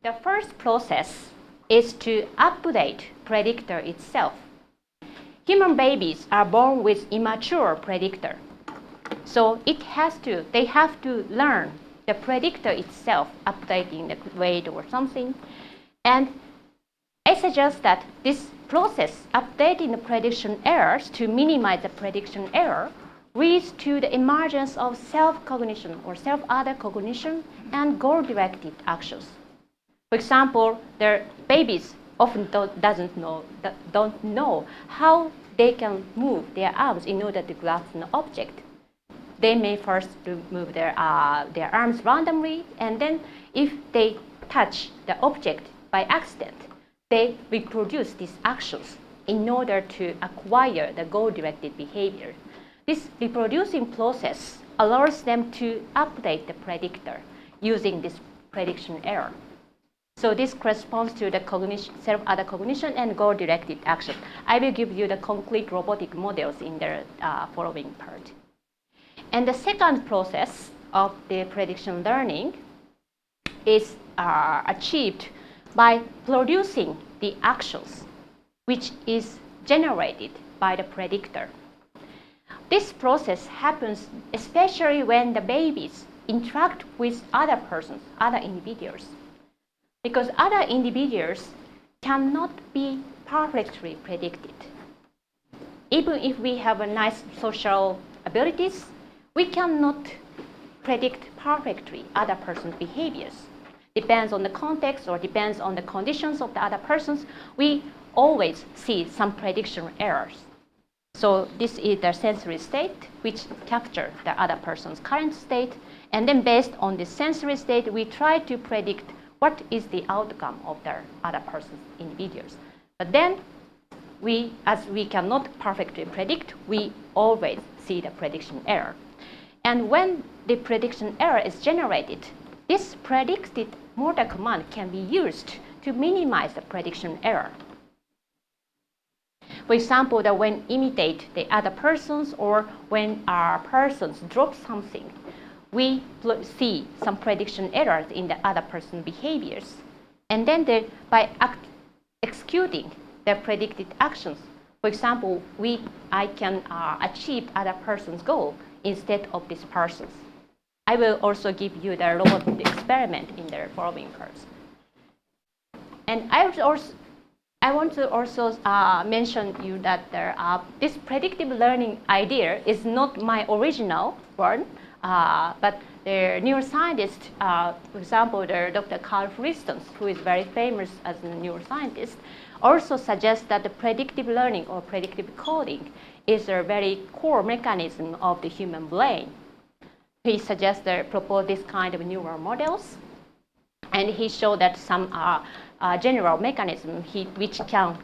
The first process is to update predictor itself. Human babies are born with immature predictor. So they have to learn the predictor itself, updating the weight or something. And I suggest that this process, updating the prediction errors to minimize the prediction error, leads to the emergence of self-cognition or self-other cognition and goal-directed actions. For example, the babies often don't know how they can move their arms in order to grasp an object. They may first move their arms randomly, and then if they touch the object by accident, they reproduce these actions in order to acquire the goal-directed behavior. This reproducing process allows them to update the predictor using this prediction error. So this corresponds to the self-other cognition and goal-directed action. I will give you the concrete robotic models in the following part. And the second process of the prediction learning is achieved by producing the actions which is generated by the predictor. This process happens especially when the babies interact with other persons, other individuals. Because other individuals cannot be perfectly predicted. Even if we have a nice social abilities, we cannot predict perfectly other person's behaviors. Depends on the context or depends on the conditions of the other persons, we always see some prediction errors. So this is the sensory state which captures the other person's current state, and then based on the sensory state, we try to predict what is the outcome of the other person's individuals. But then, as we cannot perfectly predict, we always see the prediction error. And when the prediction error is generated, this predicted motor command can be used to minimize the prediction error. For example, that when imitate the other persons or when our persons drop something, we see some prediction errors in the other person's behaviors. And then by executing the predicted actions, for example, I can achieve other person's goal instead of this person's. I will also give you the robot experiment in the following parts. And I want to also mention you that this predictive learning idea is not my original one, but the neuroscientist, for example, Dr. Carl Friston, who is very famous as a neuroscientist, also suggests that the predictive learning or predictive coding is a very core mechanism of the human brain. He suggests propose this kind of neural models, and he showed that some general mechanism which can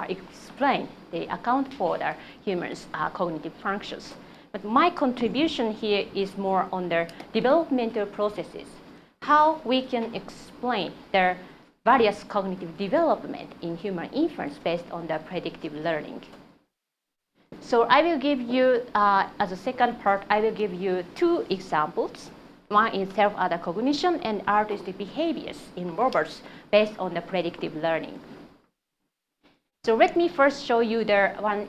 explain the account for the human's cognitive functions. But my contribution here is more on the developmental processes, how we can explain the various cognitive development in human infants based on the predictive learning. So I will give you, as a second part, I will give you two examples. One is self-other cognition and artistic behaviors in robots based on the predictive learning. So let me first show you the one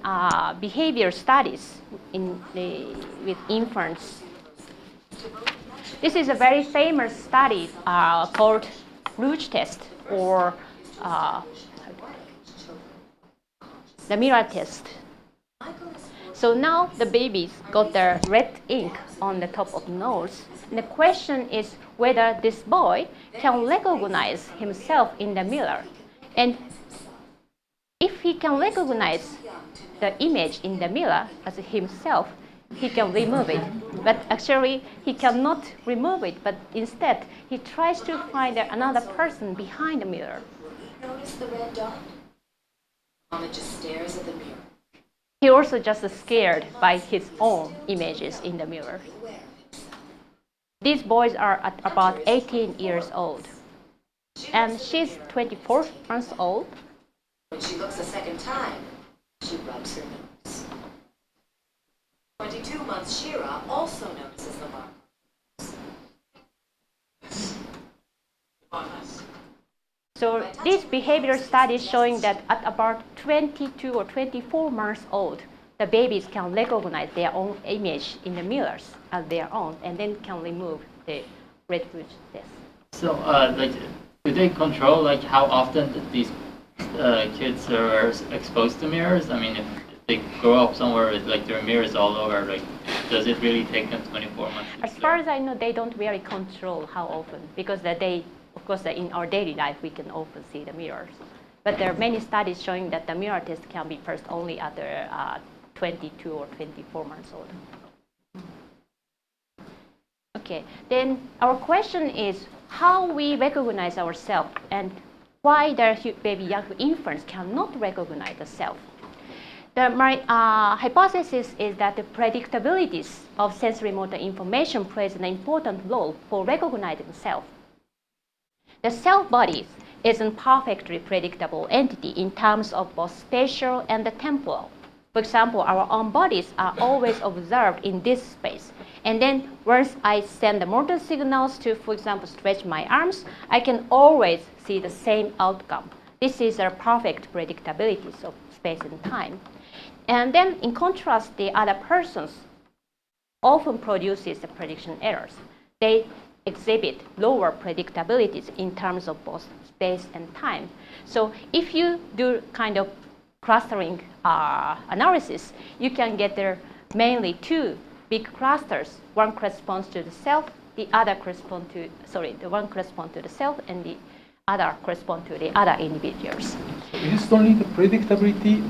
behavior studies with infants. This is a very famous study called Rouge test or the mirror test. So now the babies got the red ink on the top of the nose. And the question is whether this boy can recognize himself in the mirror. And if he can recognize the image in the mirror as himself, he can remove it. But actually, he cannot remove it, but instead, he tries to find another person behind the mirror. Notice the red dot? Mama just stares at the mirror. He also just scared by his own images in the mirror. These boys are at about 18 years old. And she's 24 months old. When she looks a second time, she rubs her nose. 22 months Shira also notices the mark. So this behavioral study is showing that at about 22 or 24 months old, the babies can recognize their own image in the mirrors as their own, and then can remove the red rouge test. So, like, do they control like how often these kids are exposed to mirrors? I mean, if they grow up somewhere with like there are mirrors all over, like, does it really take them 24 months? As far as I know, they don't really control how often, because of course, in our daily life, we can often see the mirrors. But there are many studies showing that the mirror test can be first only after 22 or 24 months old. Okay, then our question is how we recognize ourselves and why the baby young infants cannot recognize the self. My hypothesis is that the predictabilities of sensory motor information plays an important role for recognizing self. The self body is a perfectly predictable entity in terms of both spatial and the temporal. For example, our own bodies are always observed in this space. And then once I send the motor signals to, for example, stretch my arms, I can always see the same outcome. This is a perfect predictability of space and time. And then in contrast, the other persons often produces the prediction errors. They exhibit lower predictabilities in terms of both space and time. So if you do kind of clustering analysis, you can get there mainly two big clusters. One corresponds to the self, the other corresponds to, the one corresponds to the self and the other corresponds to the other individuals. Is it only the predictability?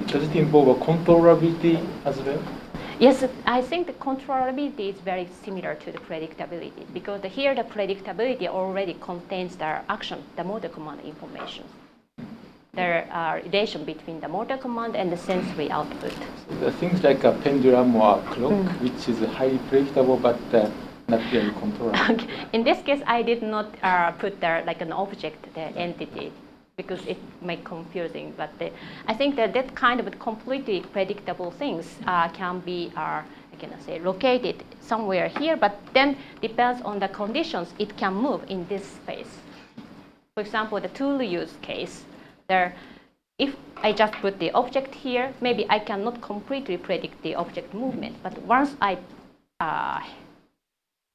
Does it involve a controllability as well? Yes, I think the controllability is very similar to the predictability because here the predictability already contains the action, the motor command information. There are relation between the motor command and the sensory output. So the things like a pendulum or a clock, which is highly predictable but not very controllable. Okay. In this case, I did not put there like an object, the entity, because it may confusing. But I think that kind of completely predictable things can be, I cannot say, located somewhere here, but then depends on the conditions, it can move in this space. For example, the tool use case, there, if I just put the object here, maybe I cannot completely predict the object movement, but once I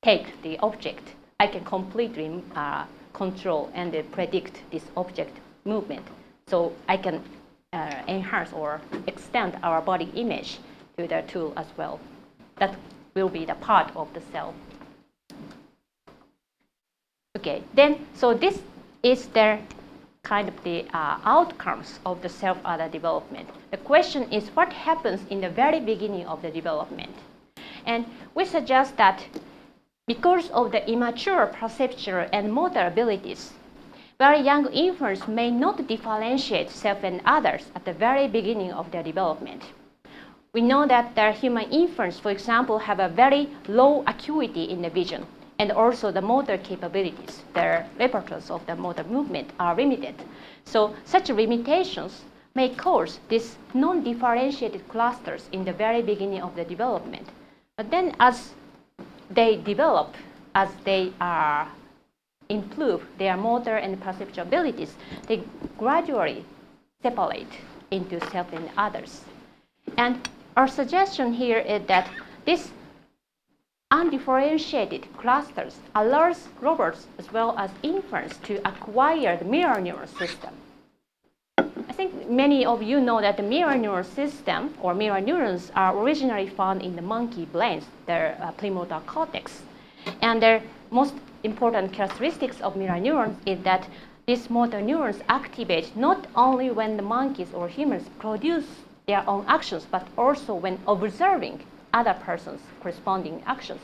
take the object, I can completely control and predict this object movement. So I can enhance or extend our body image to the tool as well. That will be the part of the self. Okay, then, so this is the kind of the outcomes of the self-other development. The question is what happens in the very beginning of the development? And we suggest that because of the immature perceptual and motor abilities, very young infants may not differentiate self and others at the very beginning of their development. We know that their human infants, for example, have a very low acuity in the vision, and also the motor capabilities, their repertoires of the motor movement are limited. So such limitations may cause these non-differentiated clusters in the very beginning of the development. But then as they develop, as they improve their motor and perceptual abilities, they gradually separate into self and others. And our suggestion here is that this undifferentiated clusters allows robots as well as infants to acquire the mirror neuron system. I think many of you know that the mirror neuron system or mirror neurons are originally found in the monkey brains, their premotor cortex. And their most important characteristics of mirror neurons is that these motor neurons activate not only when the monkeys or humans produce their own actions, but also when observing other persons' corresponding actions.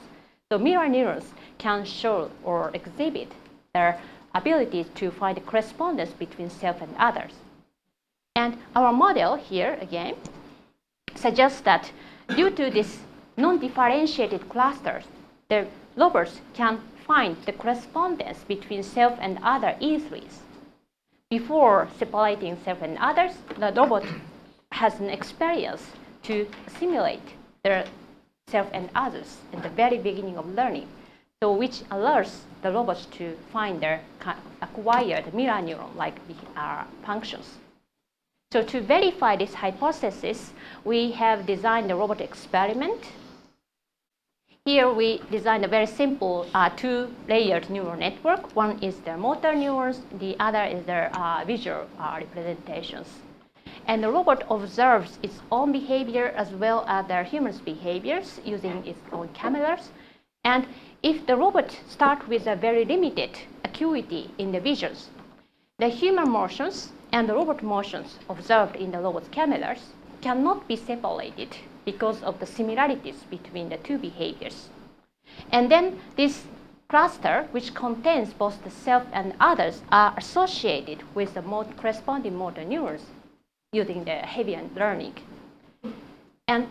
So mirror neurons can show or exhibit their ability to find correspondence between self and others. And our model here, again, suggests that due to these non-differentiated clusters, the robots can find the correspondence between self and other easily. Before separating self and others, the robot has an experience to simulate their self and others at the very beginning of learning, so which allows the robots to find their acquired mirror neuron-like functions. So to verify this hypothesis, we have designed a robot experiment. Here we designed a very simple two-layered neural network. One is the motor neurons, the other is their visual representations. And the robot observes its own behavior as well as the human's behaviors using its own cameras. And if the robot starts with a very limited acuity in the visuals, the human motions and the robot motions observed in the robot's cameras cannot be separated because of the similarities between the two behaviors. And then this cluster, which contains both the self and others, are associated with the corresponding motor neurons using the Hebbian learning. And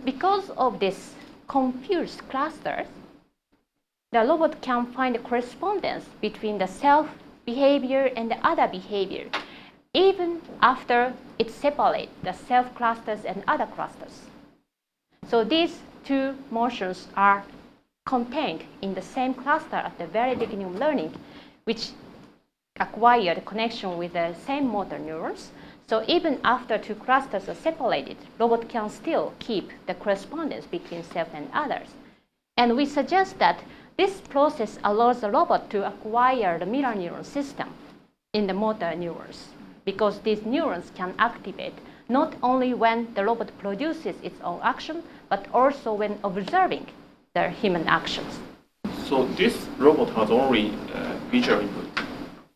because of this confused clusters, the robot can find a correspondence between the self behavior and the other behavior, even after it separates the self clusters and other clusters. So these two motions are contained in the same cluster at the very beginning of learning, which acquire the connection with the same motor neurons. So even after two clusters are separated, robot can still keep the correspondence between self and others. And we suggest that this process allows the robot to acquire the mirror neuron system in the motor neurons, because these neurons can activate not only when the robot produces its own action, but also when observing the human actions. So this robot has only visual input,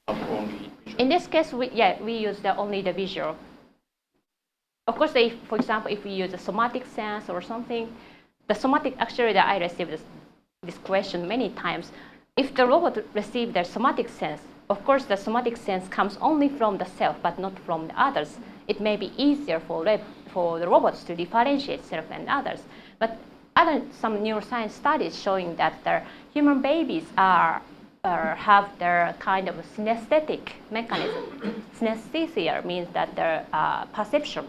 only visual. In this case, we use only the visual. Of course, for example, if we use a somatic sense or something, the somatic, actually I received this question many times. If the robot receives the somatic sense, of course the somatic sense comes only from the self, but not from the others. It may be easier for the robots to differentiate self and others. But some neuroscience studies showing that the human babies have their kind of synesthetic mechanism. Synesthesia means that their perception,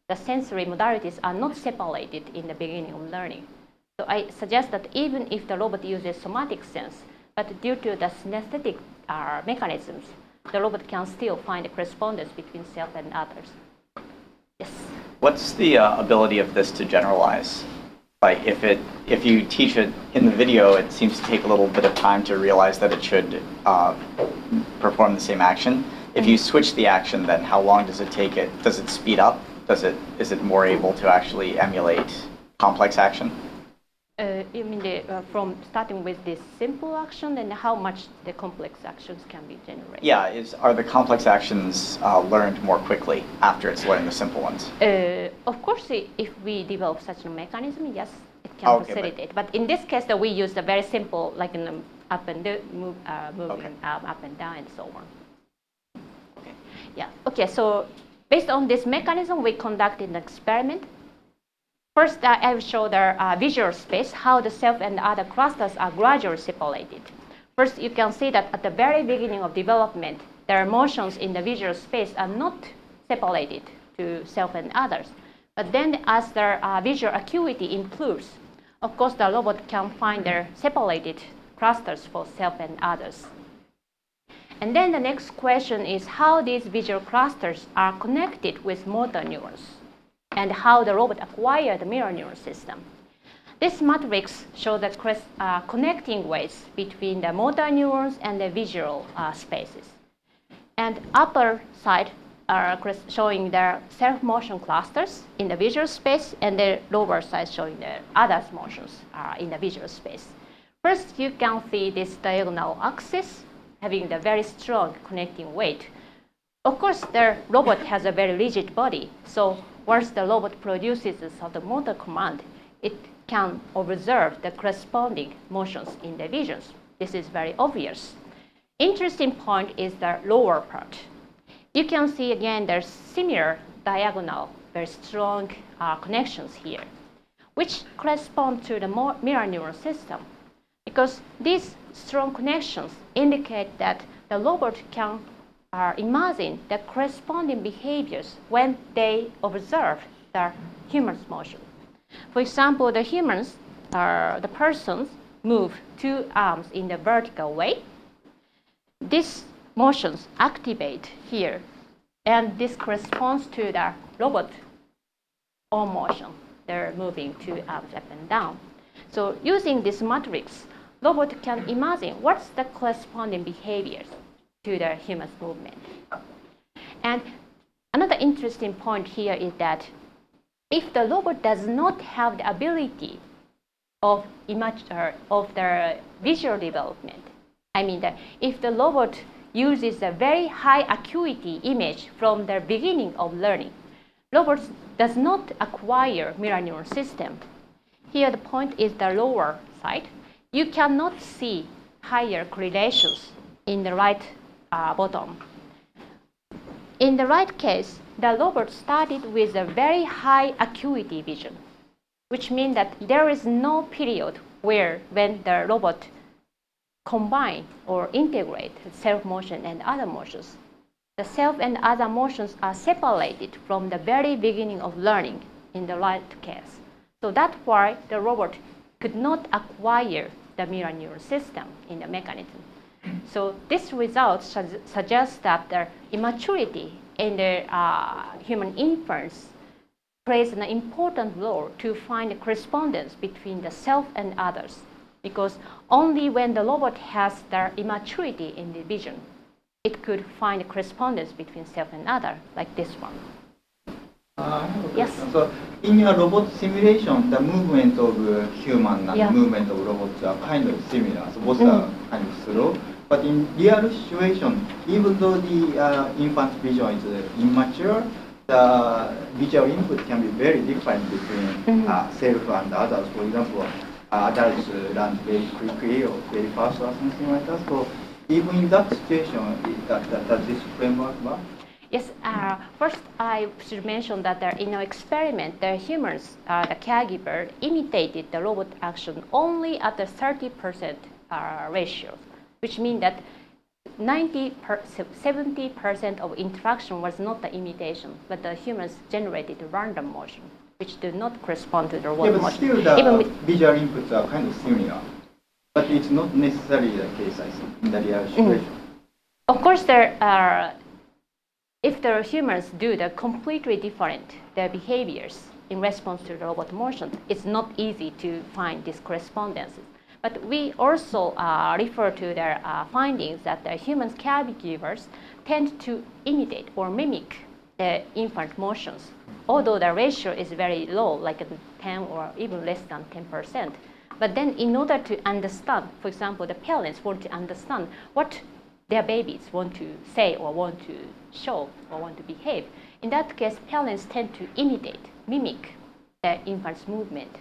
the sensory modalities are not separated in the beginning of learning. So I suggest that even if the robot uses somatic sense, but due to the synesthetic mechanisms, the robot can still find a correspondence between self and others. Yes? What's the ability of this to generalize? Like if you teach it in the video, it seems to take a little bit of time to realize that it should perform the same action. If you switch the action, then how long does it take it? Does it speed up? Is it more able to actually emulate complex action? You mean from starting with this simple action, and how much the complex actions can be generated? Yeah, are the complex actions learned more quickly after it's learned the simple ones? Of course, if we develop such a mechanism, yes, it can facilitate. But in this case, we use the very simple, like up and moving up and down and so on. Okay. Yeah. Okay. So based on this mechanism, we conducted an experiment. First, I will show the visual space, how the self and the other clusters are gradually separated. First, you can see that at the very beginning of development, their motions in the visual space are not separated to self and others. But then as their visual acuity improves, of course, the robot can find their separated clusters for self and others. And then the next question is how these visual clusters are connected with motor neurons, and how the robot acquired the mirror neuron system. This matrix shows the connecting ways between the motor neurons and the visual spaces. And upper side are showing the self-motion clusters in the visual space, and the lower side showing the other motions in the visual space. First, you can see this diagonal axis having the very strong connecting weight. Of course, the robot has a very rigid body, so once the robot produces the motor command, it can observe the corresponding motions in the visions. This is very obvious. Interesting point is the lower part. You can see again there's similar diagonal, very strong connections here, which correspond to the mirror neuron system, because these strong connections indicate that the robot can imagine the corresponding behaviors when they observe the human's motion. For example, the humans, the persons, move two arms in the vertical way. This motions activate here, and this corresponds to the robot arm motion. They're moving two arms up and down. So using this matrix, robot can imagine what's the corresponding behaviors to the human's movement. And another interesting point here is that if the robot does not have the ability of the visual development, I mean that if the robot uses a very high acuity image from the beginning of learning, robots does not acquire mirror neuron system. Here the point is the lower side. You cannot see higher correlations in the right bottom. In the right case, the robot started with a very high acuity vision, which means that there is no period when the robot combine or integrate self-motion and other motions. The self and other motions are separated from the very beginning of learning in the right case. So that's why the robot could not acquire the mirror neuron system in the mechanism. So this result suggests that the immaturity in the human inference plays an important role to find a correspondence between the self and others, because only when the robot has the immaturity in the vision, it could find a correspondence between self and other, like this one. Yes. So in your robot simulation, the movement of human and movement of robots are kind of similar. So both are kind of slow. But in real situation, even though the infant vision is immature, the visual input can be very different between self and others. For example, adults learn very quickly or very fast or something like that. So even in that situation, does this framework work? Yes. First, I should mention that in our experiment, the humans, the caregiver, imitated the robot action only at the 30% ratio, which means that 70% of interaction was not the imitation, but the humans generated random motion, which do not correspond to the robot but motion. Still the visual inputs are kind of similar, but it's not necessarily the case, I think, in the real situation. Of course, if the humans do the completely different their behaviors in response to the robot motion, it's not easy to find these correspondences. But we also refer to their findings that the human caregivers tend to imitate or mimic the infant motions, although the ratio is very low, like 10 or even less than 10%. But then in order to understand, for example, the parents want to understand what their babies want to say or want to show or want to behave. In that case, parents tend to imitate, mimic the infant's movement.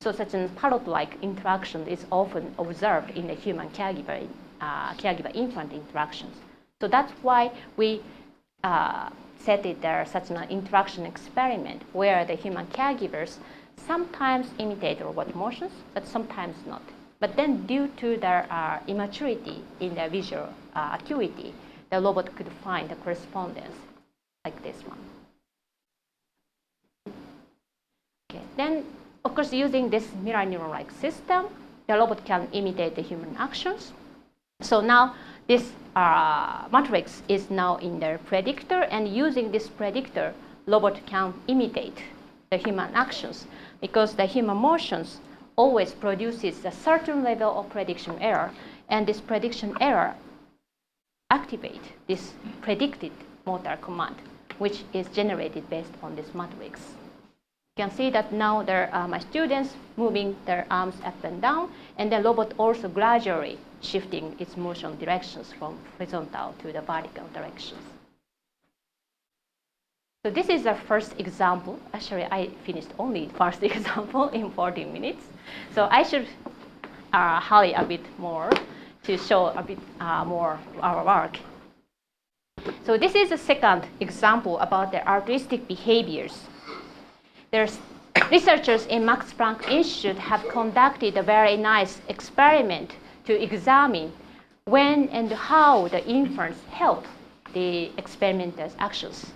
So such a parrot-like interaction is often observed in the human caregiver-infant interactions. So that's why we set it there such an interaction experiment where the human caregivers sometimes imitate robot motions, but sometimes not. But then due to their immaturity in their visual acuity, the robot could find a correspondence like this one. Okay. Then, of course, using this mirror neuron-like system, the robot can imitate the human actions. So now this matrix is now in the predictor, and using this predictor, robot can imitate the human actions, because the human motions always produces a certain level of prediction error, and this prediction error activate this predicted motor command, which is generated based on this matrix. You can see that now there are my students moving their arms up and down, and the robot also gradually shifting its motion directions from horizontal to the vertical directions. So this is the first example. Actually, I finished only first example in 40 minutes. So I should hurry a bit more to show a bit more our work. So this is the second example about the altruistic behaviors. There's researchers in Max Planck Institute have conducted a very nice experiment to examine when and how the infants help the experimenter's actions.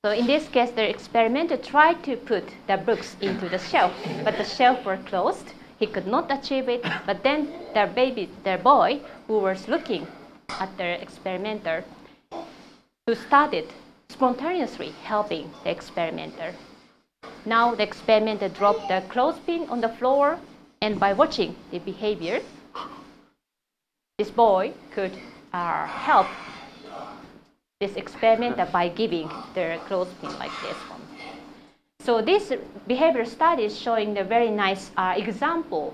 So in this case, the experimenter tried to put the books into the shelf, but the shelf were closed, He could not achieve it, but then their boy who was looking at the experimenter, who started spontaneously helping the experimenter. Now the experimenter dropped the clothespin on the floor, and by watching the behavior, this boy could help this experimenter by giving the clothespin like this one. So this behavior study is showing the very nice example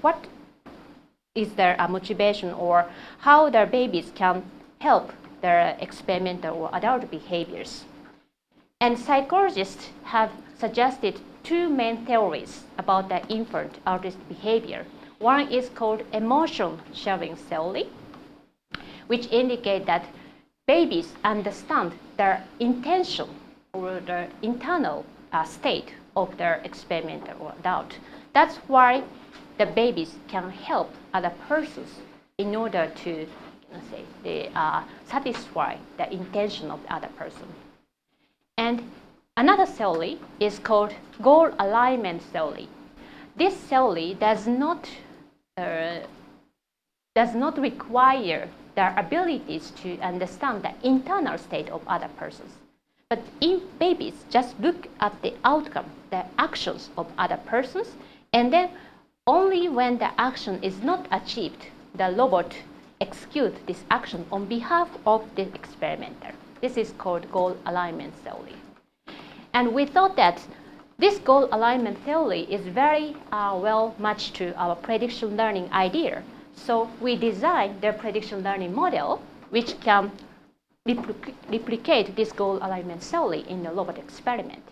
what is their motivation, or how their babies can help their experimental or adult behaviors. And psychologists have suggested two main theories about the infant autist behavior. One is called emotion sharing theory, which indicate that babies understand their intention or the internal state of their experimenter or adult. That's why the babies can help other persons in order to satisfy the intention of the other person. And another theory is called goal alignment theory. This theory does not require their abilities to understand the internal state of other persons. But in babies, just look at the outcome, the actions of other persons, and then only when the action is not achieved, the robot execute this action on behalf of the experimenter. This is called goal alignment theory. And we thought that this goal alignment theory is very well matched to our prediction learning idea. So we designed the prediction learning model, which can replicate this goal alignment theory in the robot experiment.